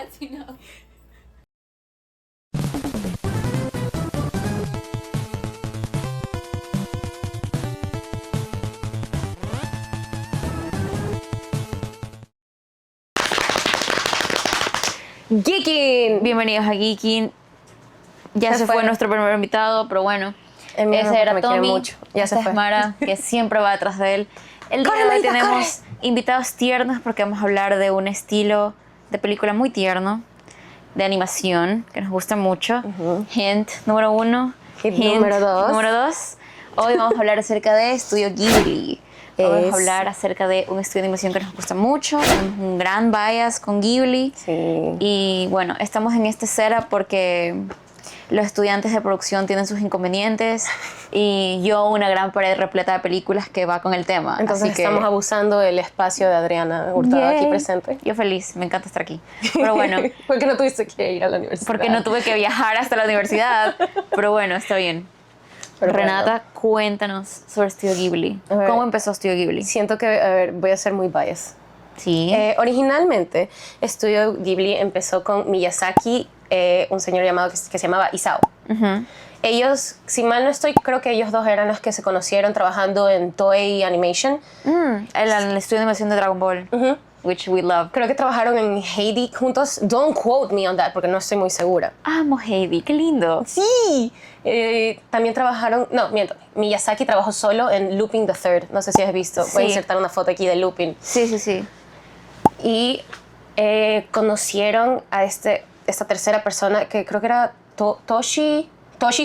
Sexy now. Geekin. Bienvenidos a Geekin. Ya se fue nuestro primer invitado, pero bueno. Ese era Tommy. Mucho. Ya Esta se fue. es Mara, que siempre va detrás de él. El día de hoy tenemos invitados tiernos porque vamos a hablar de un estilo de película muy tierno, de animación, que nos gusta mucho. Hint número 1. Hint número 2. Número 2. Hoy vamos a hablar acerca de Estudio Ghibli. Vamos a hablar acerca de un estudio de animación que nos gusta mucho. Tenemos un gran bias con Ghibli. Sí. Y bueno, estamos en este setup porque los estudiantes de producción tienen sus inconvenientes y yo una gran pared repleta de películas que va con el tema. Entonces Así que, estamos abusando del espacio de Adriana Hurtado aquí presente. Yo feliz, me encanta estar aquí. Pero bueno, ¿Por qué no tuviste que ir a la universidad? porque no tuve que viajar hasta la universidad. Pero bueno, está bien. Pero Renata, cuéntanos sobre Estudio Ghibli. A ver. ¿Cómo empezó Estudio Ghibli? Siento que, a ver, voy a ser muy biased. Sí. Originalmente, Estudio Ghibli empezó con Miyazaki, un señor llamado que se llamaba Isao. Ellos, si mal no estoy, creo que ellos dos eran los que se conocieron trabajando en Toei Animation. El estudio de animación de Dragon Ball, which we love. Creo que trabajaron en Heidi juntos. Don't quote me on that, porque no estoy muy segura. Amo Heidi, qué lindo. Sí. También trabajaron, no, miento, Miyazaki trabajó solo en Lupin the Third. No sé si has visto. Voy a insertar una foto aquí de Lupin. Sí. Y conocieron a esta tercera persona que creo que era Toshi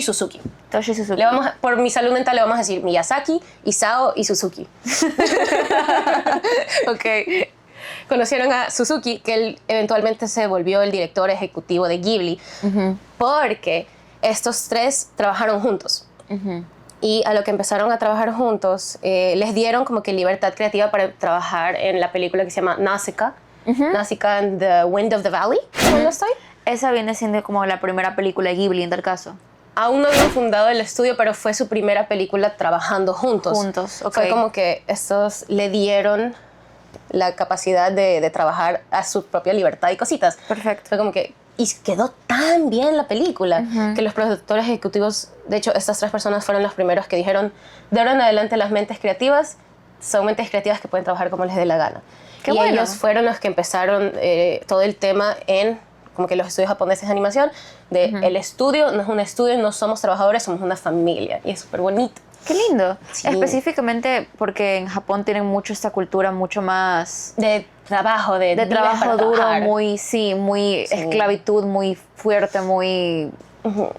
Suzuki. Toshi Suzuki. Por mi salud mental le vamos a decir Miyazaki, Isao y Suzuki. Ok. Conocieron a Suzuki, que él eventualmente se volvió el director ejecutivo de Ghibli, porque estos tres trabajaron juntos. Y a lo que empezaron a trabajar juntos, les dieron como que libertad creativa para trabajar en la película que se llama Nausicaa. Nausicaa and the Wind of the Valley, ¿no estoy? Esa viene siendo como la primera película de Ghibli en tal caso. Aún no habían fundado el estudio, pero fue su primera película trabajando juntos. Ok. Fue como que estos le dieron la capacidad de trabajar a su propia libertad y cositas. Perfecto. Fue como que... Y quedó tan bien la película que los productores ejecutivos, de hecho, estas tres personas fueron los primeros que dijeron, de ahora en adelante las mentes creativas son mentes creativas que pueden trabajar como les dé la gana. Qué y bueno. ellos fueron los que empezaron todo el tema en como que los estudios japoneses de animación, de el estudio no es un estudio, no somos trabajadores, somos una familia. Y es súper bonito. Qué lindo. Sí. Específicamente porque en Japón tienen mucho esta cultura mucho más... De trabajo, de trabajo duro, trabajar. muy esclavitud, muy fuerte, muy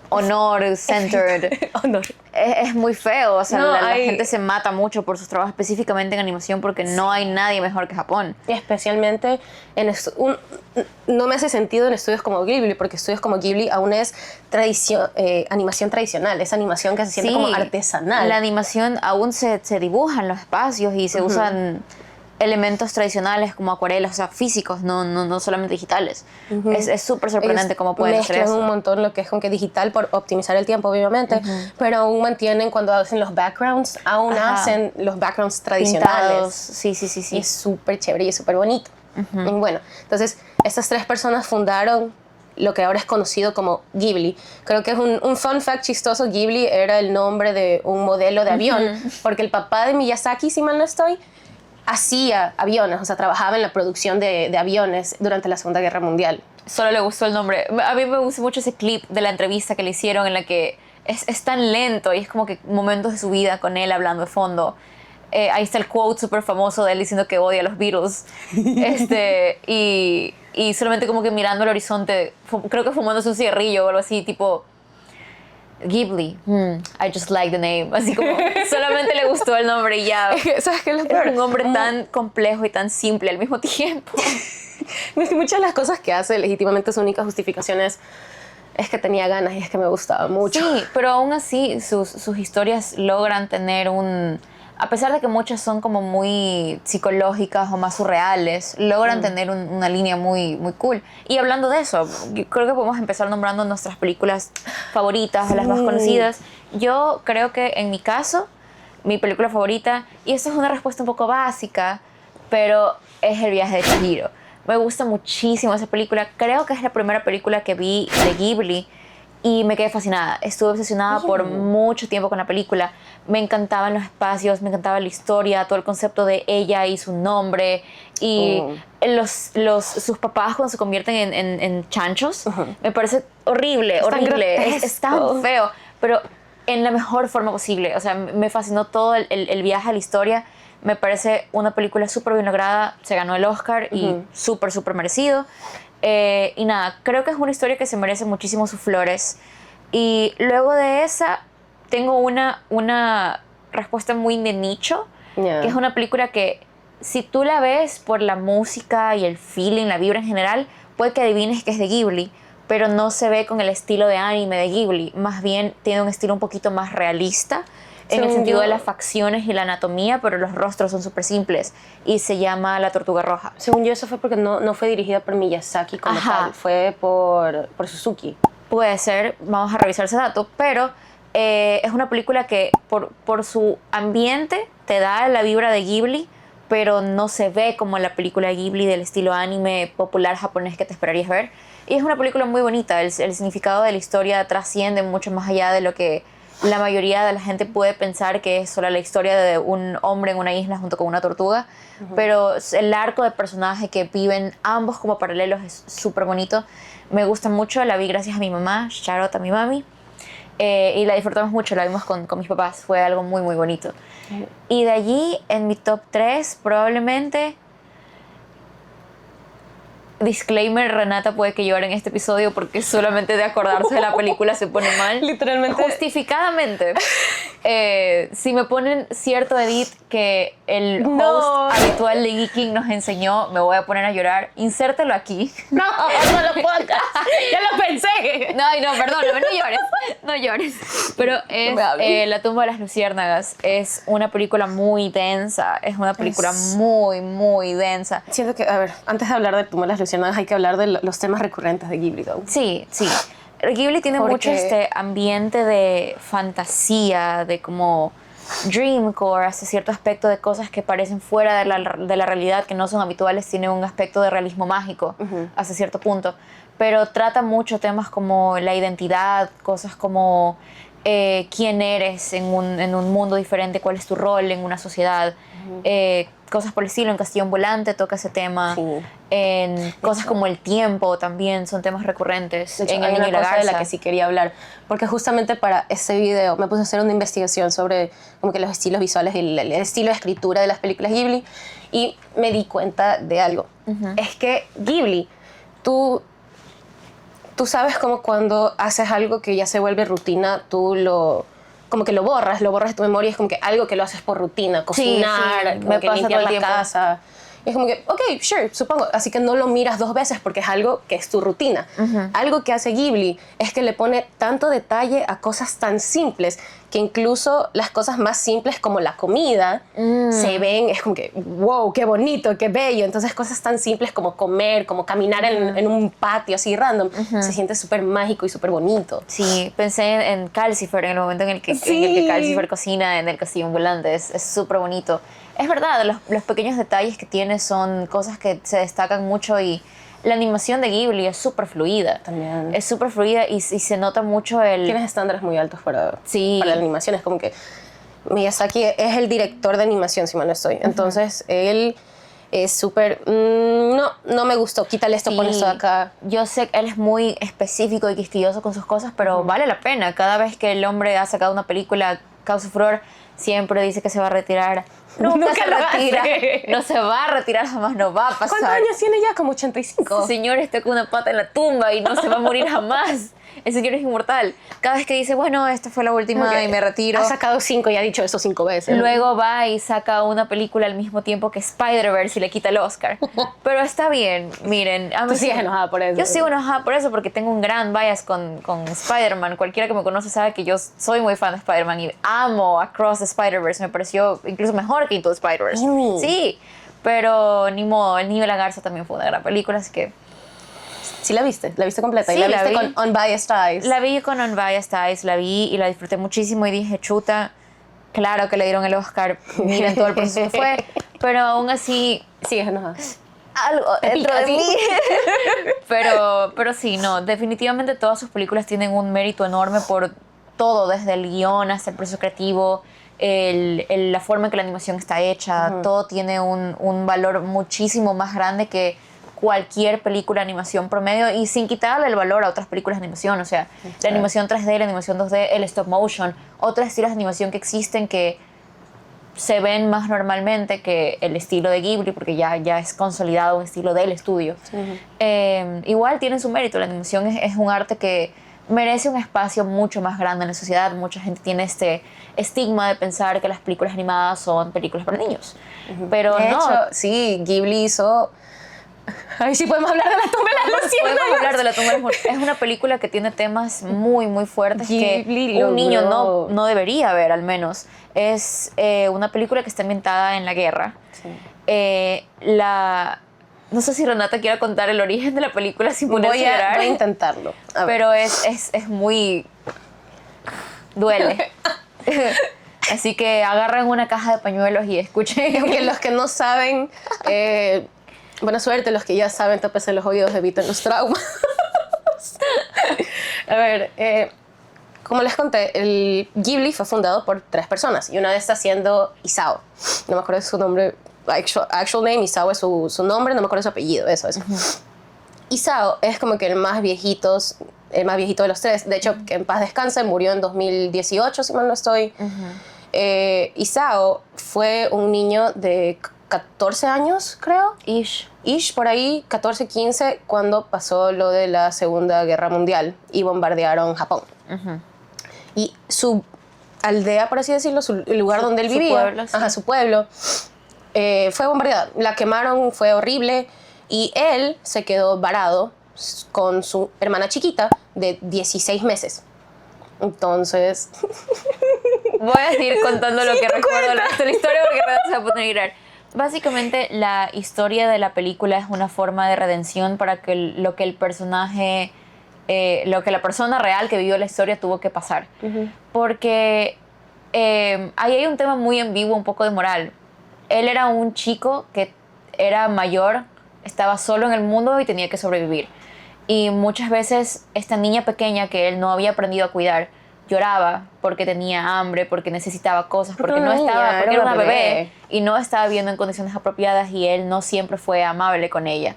honor-centered. Honor. Es muy feo, o sea, No, la gente se mata mucho por sus trabajos, específicamente en animación, porque no hay nadie mejor que Japón. Y especialmente no me hace sentido en estudios como Ghibli, porque estudios como Ghibli aún es animación tradicional, es animación que se siente como artesanal. La animación aún se dibuja en los espacios y se usan elementos tradicionales como acuarelas, o sea, físicos, no solamente digitales. Es súper sorprendente cómo pueden hacer mezclan eso. un montón lo que es como que digital por optimizar el tiempo, obviamente, pero aún mantienen cuando hacen los backgrounds, aún hacen los backgrounds tradicionales. Pintados. Sí. Y es súper chévere y es súper bonito. Y bueno, entonces estas tres personas fundaron lo que ahora es conocido como Ghibli. Creo que es un fun fact chistoso. Ghibli era el nombre de un modelo de avión, porque el papá de Miyazaki, si mal no estoy, hacía aviones, o sea, trabajaba en la producción de aviones durante la Segunda Guerra Mundial. Solo le gustó el nombre. A mí me gusta mucho ese clip de la entrevista que le hicieron en la que es tan lento y es como que momentos de su vida con él hablando de fondo. Ahí está el quote súper famoso de él diciendo que odia a los Beatles. Y solamente como que mirando al horizonte, creo que fumándose un cigarrillo o algo así, tipo... Ghibli, I just like the name. Así como, solamente le gustó el nombre y ya. ¿Sabes qué es lo Es peor? un nombre tan complejo y tan simple al mismo tiempo. Muchas de las cosas que hace, legítimamente su única justificación es que tenía ganas y es que me gustaba mucho. Sí, pero aún así sus historias logran tener a pesar de que muchas son como muy psicológicas o más surreales, logran tener una línea muy, muy cool. Y hablando de eso, yo creo que podemos empezar nombrando nuestras películas favoritas, las más conocidas. Yo creo que en mi caso, mi película favorita, y esta es una respuesta un poco básica, pero es El viaje de Chihiro. Me gusta muchísimo esa película. Creo que es la primera película que vi de Ghibli y me quedé fascinada. Estuve obsesionada por mucho tiempo con la película. Me encantaban los espacios, me encantaba la historia, todo el concepto de ella y su nombre y sus papás cuando se convierten en chanchos. Me parece horrible, horrible. Es tan feo, pero en la mejor forma posible. O sea, me fascinó todo el viaje a la historia. Me parece una película súper bien lograda. Se ganó el Oscar y súper, súper merecido. Y nada, creo que es una historia que se merece muchísimo sus flores. Y luego de esa, tengo una respuesta muy de nicho, que es una película que si tú la ves por la música y el feeling, la vibra en general, puede que adivines que es de Ghibli, pero no se ve con el estilo de anime de Ghibli. Más bien tiene un estilo un poquito más realista, en el sentido de las facciones y la anatomía, pero los rostros son súper simples. Y se llama La Tortuga Roja. Según yo, eso fue porque no fue dirigida por Miyazaki como tal, fue por Suzuki. Puede ser, vamos a revisar ese dato, pero es una película que por su ambiente te da la vibra de Ghibli, pero no se ve como la película Ghibli del estilo anime popular japonés que te esperarías ver. Y es una película muy bonita, el significado de la historia trasciende mucho más allá de lo que la mayoría de la gente puede pensar que es solo la historia de un hombre en una isla junto con una tortuga, pero el arco de personaje que viven ambos como paralelos es súper bonito. Me gusta mucho, la vi gracias a mi mamá, shout out a mi mami, y la disfrutamos mucho, la vimos con mis papás, fue algo muy muy bonito. Y de allí, en mi top 3, probablemente... Disclaimer, Renata puede que llore en este episodio porque solamente de acordarse de la película se pone mal. Literalmente. Justificadamente. Si me ponen cierto edit que el host habitual de Geeking nos enseñó, me voy a poner a llorar. Insértelo aquí. No lo pongas. Ya lo pensé. No, perdóname, no llores. No llores. Pero es La tumba de las luciérnagas. Es una película muy densa. Es una película muy, muy densa. Siento que, a ver, antes de hablar de Tumba de las luciérnagas hay que hablar de los temas recurrentes de Ghibli, ¿no? Sí. Ghibli tiene mucho este ambiente de fantasía, de como dreamcore, hasta cierto aspecto de cosas que parecen fuera de la realidad, que no son habituales, tiene un aspecto de realismo mágico hasta cierto punto. Pero trata mucho temas como la identidad, cosas como quién eres en un mundo diferente, cuál es tu rol en una sociedad, cosas por el estilo. En Castillo Ambulante toca ese tema. En cosas como el tiempo también son temas recurrentes. De hecho, en hay El Niño y la una cosa de Garza. la que sí quería hablar, porque justamente para ese video me puse a hacer una investigación sobre como que los estilos visuales y el estilo de escritura de las películas Ghibli, y me di cuenta de algo. Es que Ghibli, tú sabes como cuando haces algo que ya se vuelve rutina, como que lo borras de tu memoria, es como que algo que lo haces por rutina, cocinar, sí, como me que pasa limpiar todo la el tiempo. casa. Y es como que, ok, sure, supongo. Así que no lo miras 2 veces porque es algo que es tu rutina. Algo que hace Ghibli es que le pone tanto detalle a cosas tan simples que incluso las cosas más simples como la comida se ven, es como que, wow, qué bonito, qué bello. Entonces cosas tan simples como comer, como caminar en un patio así random, se siente súper mágico y súper bonito. Sí, pensé en Calcifer, en el momento en el que Calcifer cocina en el Castillo Ambulante. Es súper bonito. Es verdad, los pequeños detalles que tiene son cosas que se destacan mucho, y la animación de Ghibli es súper fluida. También. Es súper fluida y se nota mucho Tienes estándares muy altos para la animación. Es como que Miyazaki es el director de animación, si mal no estoy. Entonces, él es súper... no me gustó. Quítale esto, pon esto de acá. Yo sé que él es muy específico y quisquilloso con sus cosas, pero vale la pena. Cada vez que el hombre ha sacado una película, causa furor, siempre dice que se va a retirar. Nunca se retira. No se va a retirar jamás, no va a pasar. ¿Cuántos años tiene ya? Como 85. Ese señor está con una pata en la tumba y no se va a morir jamás. El señor es inmortal. Cada vez que dice, bueno, esta fue la última y me retiro. Ha sacado 5 y ha dicho eso 5 veces. Luego va y saca una película al mismo tiempo que Spider-Verse y le quita el Oscar. Pero está bien, miren. Tú sigues enojada por eso. Yo sigo enojada por eso porque tengo un gran bias con Spider-Man. Cualquiera que me conoce sabe que yo soy muy fan de Spider-Man y amo Across the Spider-Verse. Me pareció incluso mejor que Into the Spider-Verse. Sí, pero ni modo. El Niño y la Garza también fue una gran película, así que... ¿Sí la viste? ¿La viste completa? Sí, ¿Y la viste vi. con Unbiased Eyes? La vi con Unbiased Eyes, la vi y la disfruté muchísimo y dije, chuta, claro que le dieron el Oscar, miren todo el proceso que fue, pero aún así... Sigues enojada. algo dentro de mí. Pero sí, no, definitivamente todas sus películas tienen un mérito enorme por todo, desde el guión hasta el proceso creativo, la forma en que la animación está hecha, todo tiene un valor muchísimo más grande que cualquier película de animación promedio, y sin quitarle el valor a otras películas de animación. O sea, la animación 3D, la animación 2D, el stop motion, otros estilos de animación que existen que se ven más normalmente que el estilo de Ghibli, porque ya es consolidado un estilo del estudio. Igual tiene su mérito. La animación es un arte que merece un espacio mucho más grande en la sociedad. Mucha gente tiene este estigma de pensar que las películas animadas son películas para niños. Pero de no. hecho, sí, Ghibli hizo... Ay, sí podemos hablar de la tumba de las luciérnagas. Podemos hablar de la tumba de las luciérnagas. Es una película que tiene temas muy, muy fuertes Ghibli que un niño logró. no debería ver, al menos. Es una película que está ambientada en la guerra. Sí. No sé si Renata quiera contar el origen de la película sin ponerse a llorar. Voy a intentarlo. A ver. Pero es muy... duele. Así que agarren una caja de pañuelos y escuchen. Que los que no saben, buena suerte. Los que ya saben, tápense los oídos, eviten los traumas. A ver, como les conté, el Ghibli fue fundado por 3 personas, y una de estas siendo Isao. No me acuerdo de su nombre, actual name. Isao es su nombre, no me acuerdo de su apellido, eso. Isao es como que el más viejito de los 3. De hecho, que en paz descanse, murió en 2018, si mal no estoy. Isao fue un niño de 14 años, creo. Ish, por ahí, 14, 15, cuando pasó lo de la Segunda Guerra Mundial y bombardearon Japón. Y su aldea, por así decirlo, el lugar donde él vivía, pueblo, sí. su pueblo, fue bombardeada. La quemaron, fue horrible, y él se quedó varado con su hermana chiquita de 16 meses. Entonces... Voy a seguir contando lo que recuerdo de la historia, porque Renata se va a poner a llorar. Básicamente, la historia de la película es una forma de redención para que lo que la persona real que vivió la historia tuvo que pasar. Porque ahí hay un tema muy ambiguo, un poco de moral. Él era un chico que era mayor, estaba solo en el mundo y tenía que sobrevivir. Y muchas veces esta niña pequeña que él no había aprendido a cuidar lloraba porque tenía hambre, porque necesitaba cosas, porque porque era una bebé y no estaba viviendo en condiciones apropiadas, y él no siempre fue amable con ella.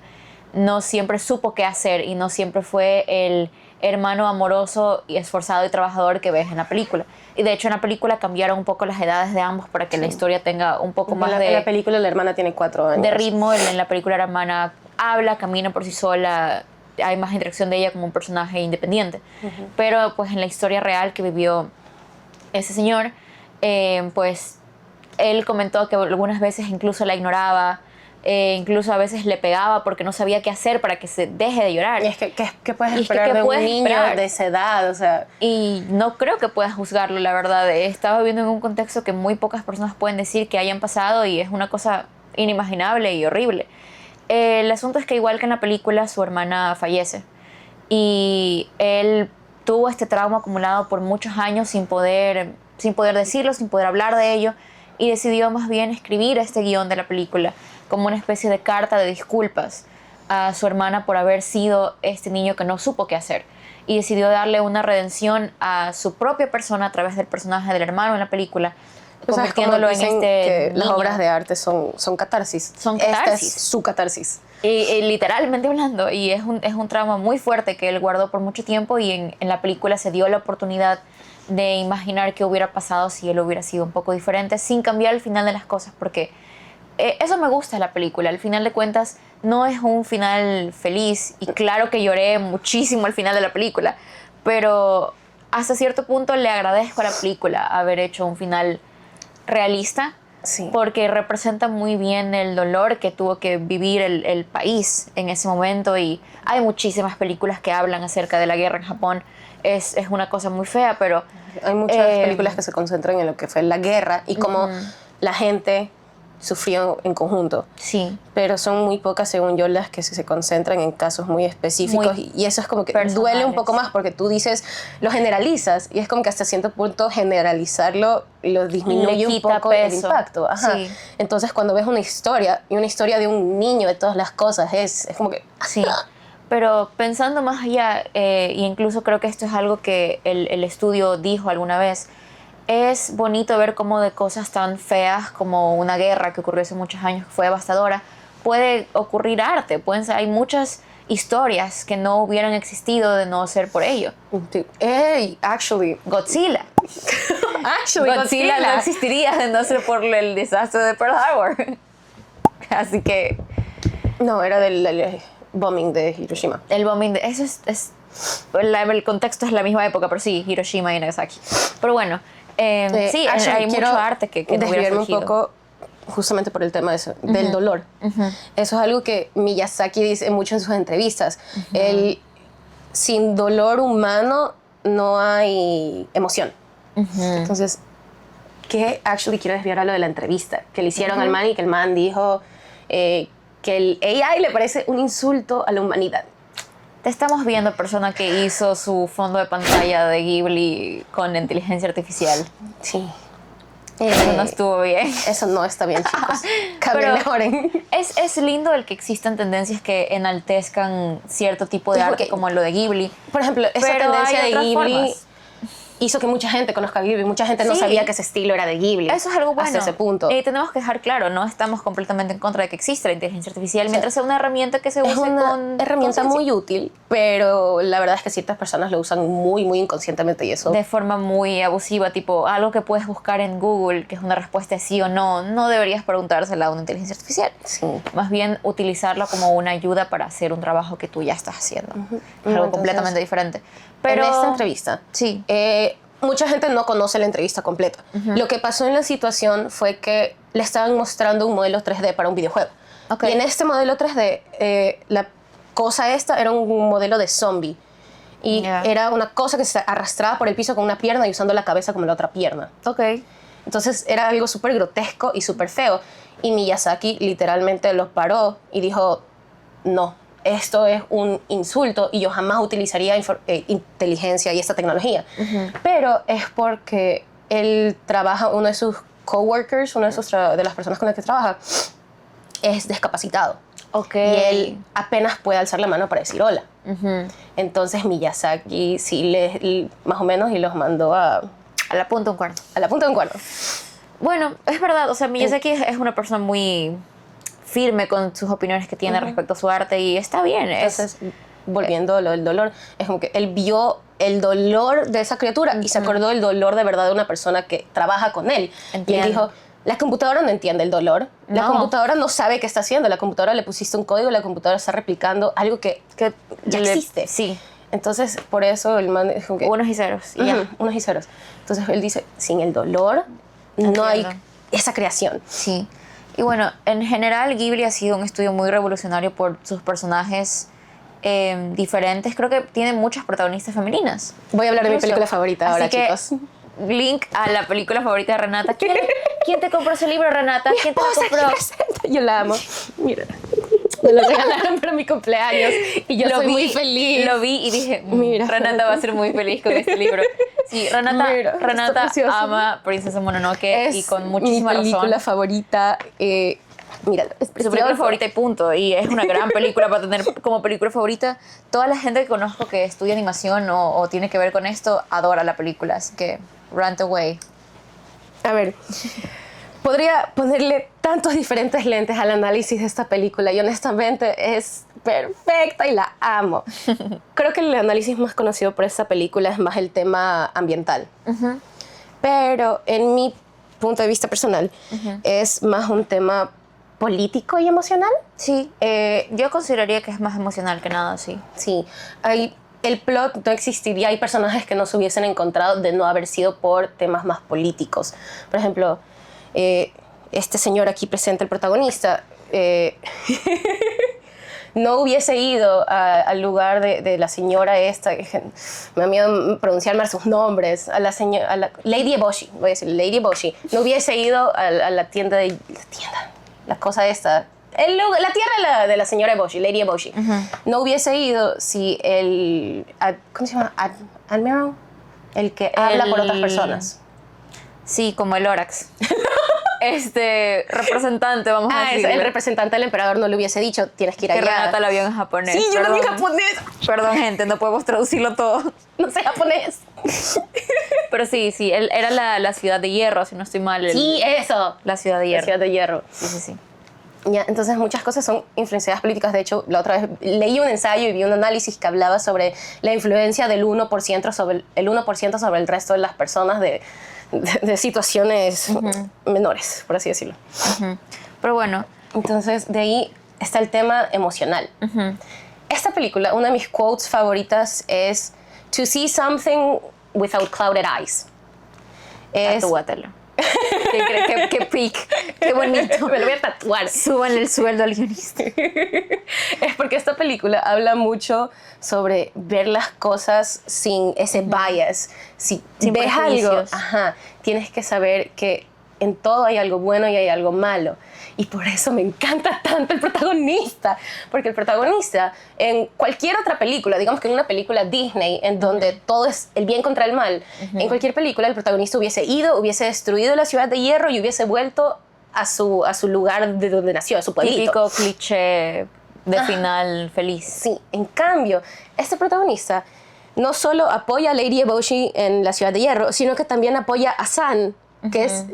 No siempre supo qué hacer y no siempre fue el hermano amoroso y esforzado y trabajador que ves en la película. Y de hecho en la película cambiaron un poco las edades de ambos para que la historia tenga un poco más de... En la película la hermana tiene 4 años. De ritmo. En la película la hermana habla, camina por sí sola, hay más interacción de ella como un personaje independiente. Pero pues en la historia real que vivió ese señor, pues él comentó que algunas veces incluso la ignoraba, incluso a veces le pegaba porque no sabía qué hacer para que se deje de llorar. Y es que ¿qué puedes esperar de un niño de esa edad? O sea, y no creo que puedas juzgarlo, la verdad. Estaba viviendo en un contexto que muy pocas personas pueden decir que hayan pasado, y es una cosa inimaginable y horrible. El asunto es que, igual que en la película, su hermana fallece, y él tuvo este trauma acumulado por muchos años sin poder decirlo, sin poder hablar de ello, y decidió más bien escribir este guión de la película como una especie de carta de disculpas a su hermana por haber sido este niño que no supo qué hacer, y decidió darle una redención a su propia persona a través del personaje del hermano en la película, convirtiéndolo en que las niño. obras de arte son catarsis. Son catarsis. Esta es su catarsis. Y literalmente hablando, y es un trauma muy fuerte que él guardó por mucho tiempo, y en la película se dio la oportunidad de imaginar qué hubiera pasado si él hubiera sido un poco diferente, sin cambiar el final de las cosas, porque eso me gusta de la película. Al final de cuentas no es un final feliz, y claro que lloré muchísimo al final de la película, pero hasta cierto punto le agradezco a la película haber hecho un final realista, Sí. porque representa muy bien el dolor que tuvo que vivir el país en ese momento. Y hay muchísimas películas que hablan acerca de la guerra en Japón. Es una cosa muy fea, pero... Hay muchas películas que se concentran en lo que fue la guerra y cómo la gente sufrieron en conjunto. Sí. Pero son muy pocas, según yo, las que se concentran en casos muy específicos. Y eso es como que duele un poco más porque tú dices, lo generalizas y es como que hasta cierto punto generalizarlo lo disminuye un poco peso. El impacto. Ajá. Sí. Entonces cuando ves una historia y una historia de un niño de todas las cosas es como que... Sí. Pero pensando más allá, e incluso creo que esto es algo que el estudio dijo alguna vez, es bonito ver cómo de cosas tan feas como una guerra que ocurrió hace muchos años, que fue devastadora, puede ocurrir arte. Hay muchas historias que no hubieran existido de no ser por ello. Hey, actually. Godzilla. Godzilla no existiría de no ser por el desastre de Pearl Harbor. Así que... No, era del bombing de Hiroshima. El bombing eso el contexto es la misma época, pero sí, Hiroshima y Nagasaki. Pero bueno, sí, hay mucho arte que no hubiera surgido. Un poco justamente por el tema de eso, del dolor. Eso es algo que Miyazaki dice mucho en sus entrevistas. Sin dolor humano no hay emoción. Entonces, que quiero desviar a lo de la entrevista que le hicieron al man y que el man dijo que el AI le parece un insulto a la humanidad. Te estamos viendo, persona que hizo su fondo de pantalla de Ghibli con inteligencia artificial. Sí. Eso no estuvo bien. Eso no está bien, chicos. Mejoren. Es lindo el que existan tendencias que enaltezcan cierto tipo de arte, como lo de Ghibli. Por ejemplo, esa tendencia de Ghibli... Formas. Hizo que mucha gente conozca a Ghibli. Mucha gente no sabía que ese estilo era de Ghibli. Eso es algo bueno. Hasta ese punto. Tenemos que dejar claro, no estamos completamente en contra de que exista la inteligencia artificial, mientras sea una herramienta que se use con... Es una herramienta muy útil, pero la verdad es que ciertas personas lo usan muy, muy inconscientemente y eso... De forma muy abusiva, tipo algo que puedes buscar en Google, que es una respuesta sí o no, no deberías preguntársela a una inteligencia artificial. Sí. Más bien utilizarla como una ayuda para hacer un trabajo que tú ya estás haciendo. Es algo completamente diferente. Pero en esta entrevista... Sí. Mucha gente no conoce la entrevista completa. Lo que pasó en la situación fue que le estaban mostrando un modelo 3D para un videojuego. Y en este modelo 3D, la cosa esta era un modelo de zombie. Y era una cosa que se arrastraba por el piso con una pierna y usando la cabeza como la otra pierna. Entonces era algo súper grotesco y súper feo. Y Miyazaki literalmente lo paró y dijo, no, esto es un insulto y yo jamás utilizaría inteligencia y esta tecnología. Pero es porque él trabaja, uno de sus coworkers, una de las personas con las que trabaja, es discapacitado. Y él apenas puede alzar la mano para decir hola. Entonces Miyazaki sí más o menos y los mandó a la punta de un cuarto. A la punta de un cuarto. Bueno, es verdad, o sea, Miyazaki es una persona muy firme con sus opiniones que tiene respecto a su arte y está bien. Entonces, volviendo a lo del dolor, es como que él vio el dolor de esa criatura y se acordó del dolor de verdad de una persona que trabaja con él. Y él dijo, la computadora no entiende el dolor, la computadora no sabe qué está haciendo, la computadora le pusiste un código, la computadora está replicando algo que ya existe. Sí. Entonces, por eso el man es como que... Unos y ceros. Unos y ceros. Entonces, él dice, sin el dolor no hay esa creación. Sí. Y bueno, en general Ghibli ha sido un estudio muy revolucionario por sus personajes diferentes. Creo que tiene muchas protagonistas femeninas. Voy a hablar de mi película favorita ahora, chicos. Link a la película favorita de Renata. ¿Quién te compró ese libro, Renata? ¿Quién te lo compró? Yo la amo. Mira. Me lo regalaron para mi cumpleaños y yo soy muy feliz. Lo vi y dije, mira, Renata va a ser muy feliz con este libro. Sí, Renata ama Princesa Mononoke y con muchísima razón. Mi película favorita, mira, es su película favorita y punto. Y es una gran película para tener como película favorita. Toda la gente que conozco que estudia animación o tiene que ver con esto adora la película. Así que, rant away. A ver, podría ponerle tantos diferentes lentes al análisis de esta película y honestamente es perfecta y la amo. Creo que el análisis más conocido por esta película es más el tema ambiental. Pero en mi punto de vista personal es más un tema político y emocional. Sí, yo consideraría que es más emocional que nada, sí. Sí, el plot no existiría, hay personajes que no se hubiesen encontrado de no haber sido por temas más políticos. Por ejemplo, este señor aquí presente, el protagonista, no hubiese ido al lugar de la señora esta, que me da miedo pronunciar mal sus nombres, a la Lady Eboshi, voy a decir, Lady Eboshi, no hubiese ido a la tienda, la cosa esta, la tierra de la señora Eboshi, Lady Eboshi, no hubiese ido si ¿cómo se llama? Admiral, el que habla por otras personas. Sí, como el Lorax. Representante, vamos a decir. El representante del emperador no le hubiese dicho, tienes que ir allá. Que Renata lo vio en japonés. Sí, yo lo vi en japonés. Perdón, gente, no podemos traducirlo todo. No sé japonés. Pero sí, él era la ciudad de hierro, si no estoy mal. Sí, eso. La ciudad de hierro. La ciudad de hierro. Sí. Ya, entonces muchas cosas son influenciadas políticas. De hecho, la otra vez leí un ensayo y vi un análisis que hablaba sobre la influencia del 1% sobre el 1% sobre el resto de las personas de situaciones menores, por así decirlo. Pero bueno. Entonces, de ahí está el tema emocional. Esta película, una de mis quotes favoritas es "To see something without clouded eyes". Tatúatelo. Qué pic, qué bonito. Me lo voy a tatuar. Súbanle el sueldo al guionista. Es porque esta película habla mucho sobre ver las cosas sin ese bias. Si sin ves algo, prejuicios. Tienes que saber que en todo hay algo bueno y hay algo malo. Y por eso me encanta tanto el protagonista. Porque el protagonista, en cualquier otra película, digamos que en una película Disney, en donde todo es el bien contra el mal, en cualquier película el protagonista hubiese destruido la ciudad de hierro y hubiese vuelto a su lugar de donde nació, a su pueblito. Típico cliché de final feliz. Sí, en cambio, este protagonista no solo apoya a Lady Eboshi en la ciudad de hierro, sino que también apoya a San, que es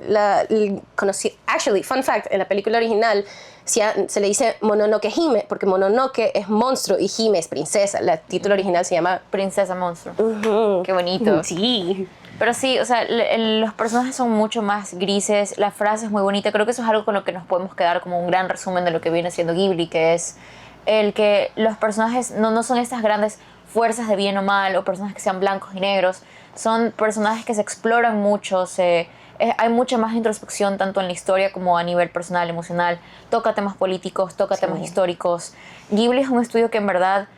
actually, fun fact, en la película original se le dice Mononoke Hime, porque Mononoke es monstruo y Hime es princesa. El título original se llama Princesa Monstruo. Qué bonito. Sí. Pero sí, o sea, los personajes son mucho más grises, la frase es muy bonita. Creo que eso es algo con lo que nos podemos quedar como un gran resumen de lo que viene siendo Ghibli, que es el que los personajes no son estas grandes fuerzas de bien o mal, o personajes que sean blancos y negros. Son personajes que se exploran mucho, hay mucha más introspección tanto en la historia como a nivel personal, emocional. Toca temas políticos, toca temas históricos. Ghibli es un estudio que en verdad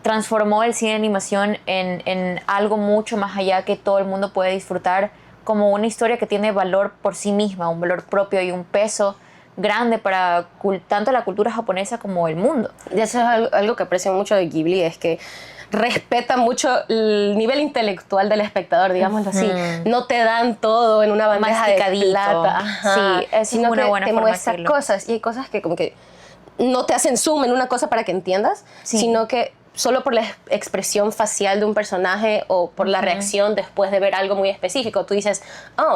transformó el cine de animación en algo mucho más allá que todo el mundo puede disfrutar, como una historia que tiene valor por sí misma, un valor propio y un peso grande para tanto la cultura japonesa como el mundo. Y eso es algo que aprecio mucho de Ghibli, es que respeta mucho el nivel intelectual del espectador, digámoslo así. No te dan todo en una bandeja de plata. Sí, eso sino es una que buena te forma de muestra decirlo. cosas, y hay cosas que como que no te hacen zoom en una cosa para que entiendas, sino que solo por la expresión facial de un personaje o por la reacción después de ver algo muy específico, tú dices,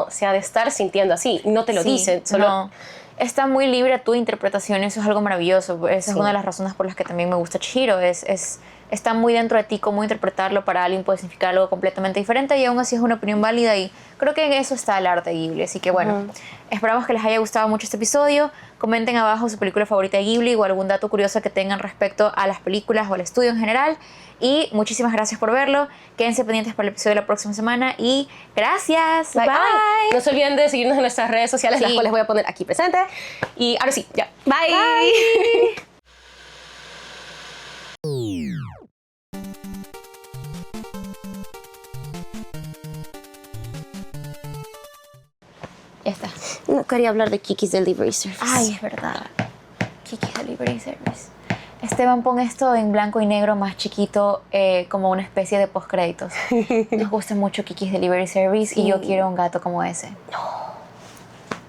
se ha de estar sintiendo así, y no te lo dicen, solo... No. Está muy libre tu interpretación, eso es algo maravilloso. Esa es una de las razones por las que también me gusta Chihiro. Está muy dentro de ti cómo interpretarlo. Para alguien puede significar algo completamente diferente y aún así es una opinión válida, y creo que en eso está el arte de Ghibli. Así que bueno, esperamos que les haya gustado mucho este episodio. Comenten abajo su película favorita de Ghibli o algún dato curioso que tengan respecto a las películas o al estudio en general. Y muchísimas gracias por verlo. Quédense pendientes para el episodio de la próxima semana y gracias. Bye. No se olviden de seguirnos en nuestras redes sociales, las cuales voy a poner aquí presente. Y ahora sí, ya. Bye. Ya está. No quería hablar de Kiki's Delivery Service. Ay, es verdad. Kiki's Delivery Service. Esteban, pon esto en blanco y negro más chiquito, como una especie de postcréditos. Nos gusta mucho Kiki's Delivery Service y yo quiero un gato como ese. No.